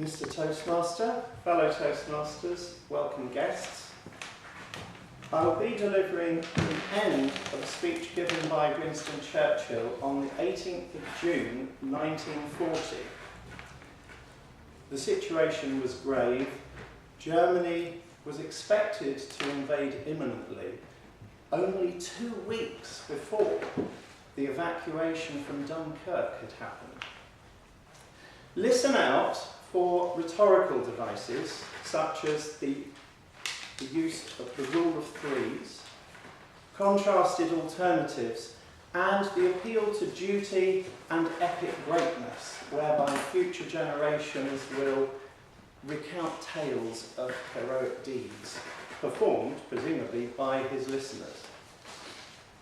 Mr. Toastmaster, fellow Toastmasters, welcome guests. I will be delivering the end of a speech given by Winston Churchill on the 18th of June 1940. The situation was grave. Germany was expected to invade imminently, only 2 weeks before the evacuation from Dunkirk had happened. Listen out for rhetorical devices such as the use of the rule of threes, contrasted alternatives, and the appeal to duty and epic greatness, whereby future generations will recount tales of heroic deeds, performed, presumably, by his listeners.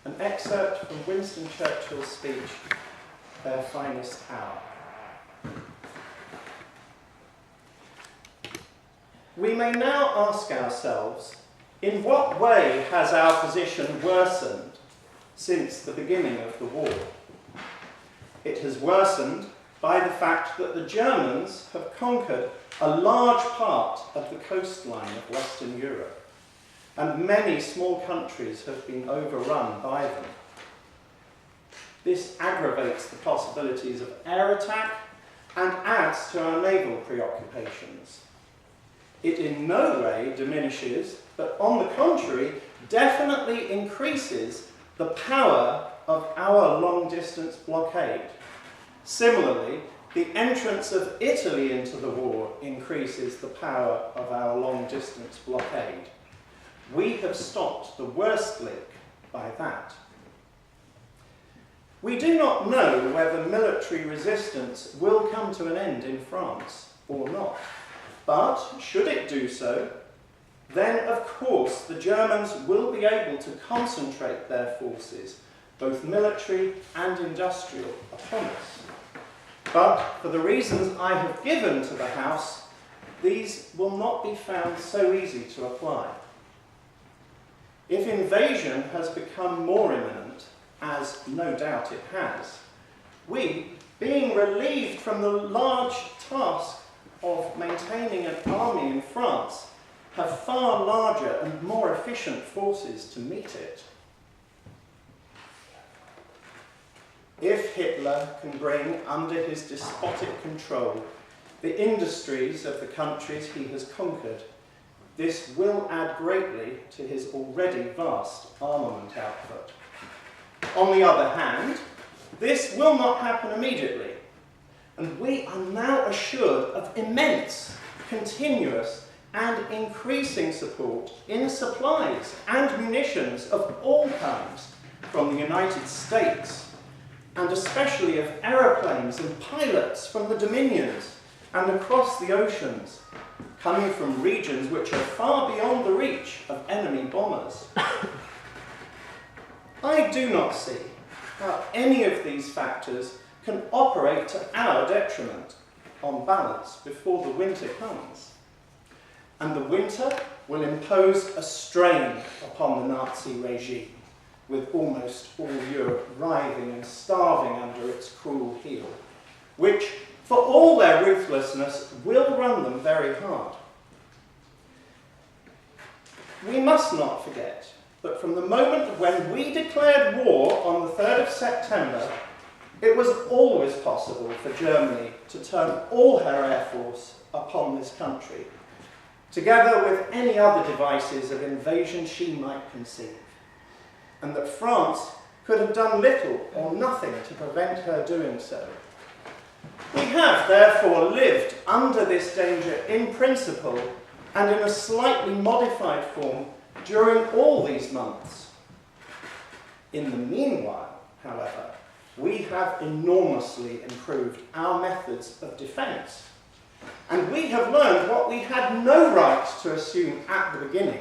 An excerpt from Winston Churchill's speech, Their Finest Hour. We may now ask ourselves, in what way has our position worsened since the beginning of the war? It has worsened by the fact that the Germans have conquered a large part of the coastline of Western Europe, and many small countries have been overrun by them. This aggravates the possibilities of air attack and adds to our naval preoccupations. It in no way diminishes, but on the contrary, definitely increases the power of our long-distance blockade. Similarly, the entrance of Italy into the war increases the power of our long-distance blockade. We have stopped the worst link by that. We do not know whether military resistance will come to an end in France or not. But, should it do so, then of course the Germans will be able to concentrate their forces, both military and industrial, upon us. But, for the reasons I have given to the House, these will not be found so easy to apply. If invasion has become more imminent, as no doubt it has, we, being relieved from the large task of maintaining an army in France, have far larger and more efficient forces to meet it. If Hitler can bring under his despotic control the industries of the countries he has conquered, this will add greatly to his already vast armament output. On the other hand, this will not happen immediately, and we are now assured of immense, continuous, and increasing support in supplies and munitions of all kinds from the United States, and especially of aeroplanes and pilots from the Dominions and across the oceans, coming from regions which are far beyond the reach of enemy bombers. I do not see how any of these factors can operate to our detriment, on balance, before the winter comes. And the winter will impose a strain upon the Nazi regime, with almost all Europe writhing and starving under its cruel heel, which, for all their ruthlessness, will run them very hard. We must not forget that from the moment when we declared war on the 3rd of September, it was always possible for Germany to turn all her air force upon this country, together with any other devices of invasion she might conceive, and that France could have done little or nothing to prevent her doing so. We have, therefore, lived under this danger in principle and in a slightly modified form during all these months. In the meanwhile, however, we have enormously improved our methods of defence, and we have learned what we had no right to assume at the beginning,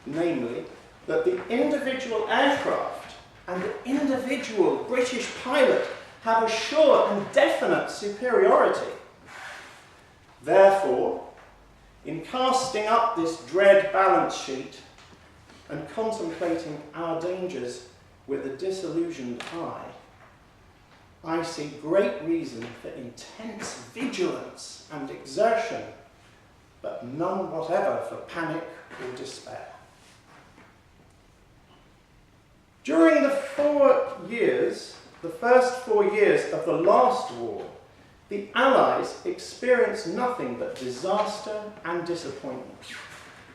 namely that the individual aircraft and the individual British pilot have a sure and definite superiority. Therefore, in casting up this dread balance sheet and contemplating our dangers with a disillusioned eye, I see great reason for intense vigilance and exertion, but none whatever for panic or despair. During the first 4 years of the last war, the Allies experienced nothing but disaster and disappointment.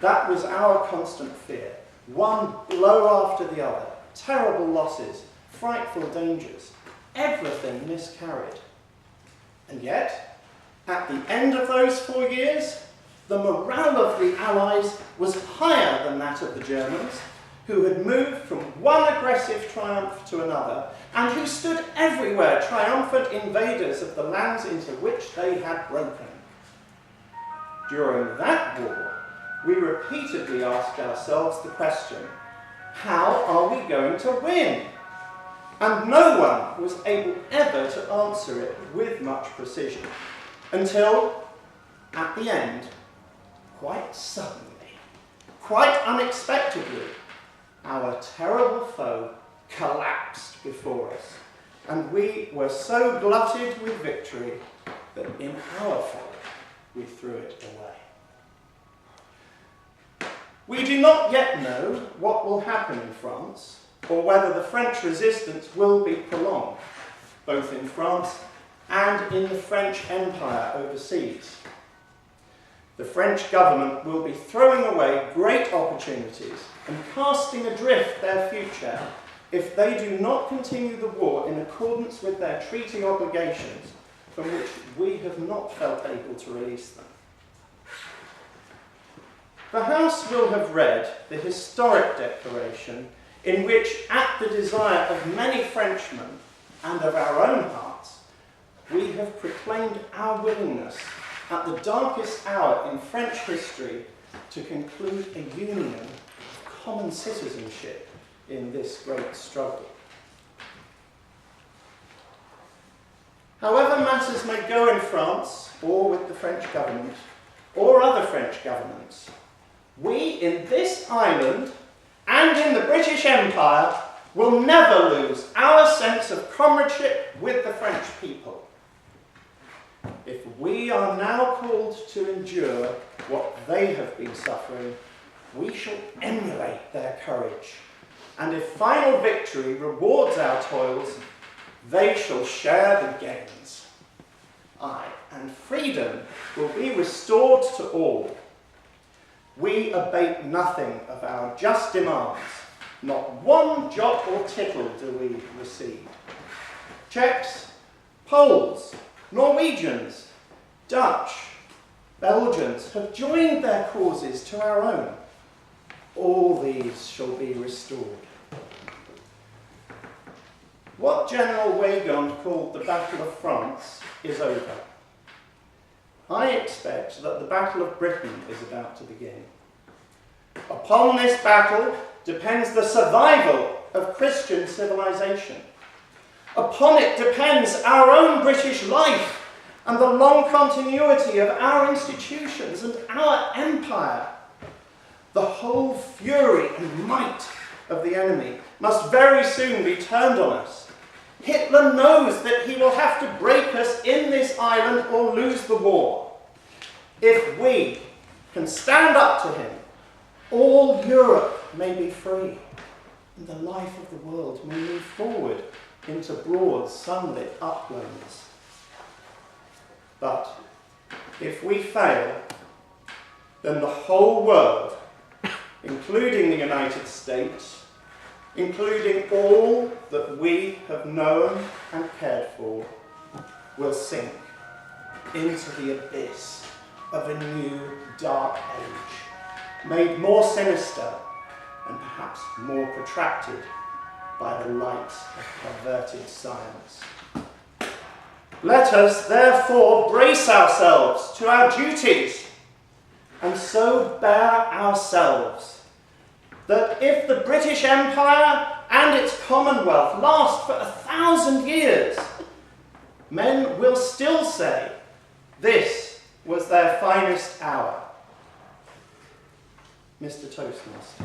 That was our constant fear. One blow after the other, terrible losses, frightful dangers, everything miscarried. And yet, at the end of those 4 years, the morale of the Allies was higher than that of the Germans, who had moved from one aggressive triumph to another, and who stood everywhere triumphant invaders of the lands into which they had broken. During that war, we repeatedly asked ourselves the question, how are we going to win? And no one was able ever to answer it with much precision, until, at the end, quite suddenly, quite unexpectedly, our terrible foe collapsed before us, and we were so glutted with victory that in our folly we threw it away. We do not yet know what will happen in France, or whether the French resistance will be prolonged, both in France and in the French Empire overseas. The French government will be throwing away great opportunities and casting adrift their future if they do not continue the war in accordance with their treaty obligations, from which we have not felt able to release them. The House will have read the historic declaration in which, at the desire of many Frenchmen and of our own hearts, we have proclaimed our willingness at the darkest hour in French history to conclude a union of common citizenship in this great struggle. However matters may go in France, or with the French government, or other French governments, we in this island and in the British Empire will never lose our sense of comradeship with the French people. If we are now called to endure what they have been suffering, we shall emulate their courage. And if final victory rewards our toils, they shall share the gains. Aye, and freedom will be restored to all. We abate nothing of our just demands. Not one jot or tittle do we recede. Czechs, Poles, Norwegians, Dutch, Belgians have joined their causes to our own. All these shall be restored. What General Weygand called the Battle of France is over. I expect that the Battle of Britain is about to begin. Upon this battle depends the survival of Christian civilization. Upon it depends our own British life and the long continuity of our institutions and our empire. The whole fury and might of the enemy must very soon be turned on us. Hitler knows that he will have to break us in this island or lose the war. If we can stand up to him, all Europe may be free, and the life of the world may move forward into broad, sunlit uplands. But if we fail, then the whole world, including the United States, including all that we have known and cared for, will sink into the abyss of a new dark age, made more sinister and perhaps more protracted by the light of perverted science. Let us therefore brace ourselves to our duties, and so bear ourselves, that if the British Empire and its Commonwealth last for 1,000 years, men will still say this was their finest hour. Mr. Toastmaster.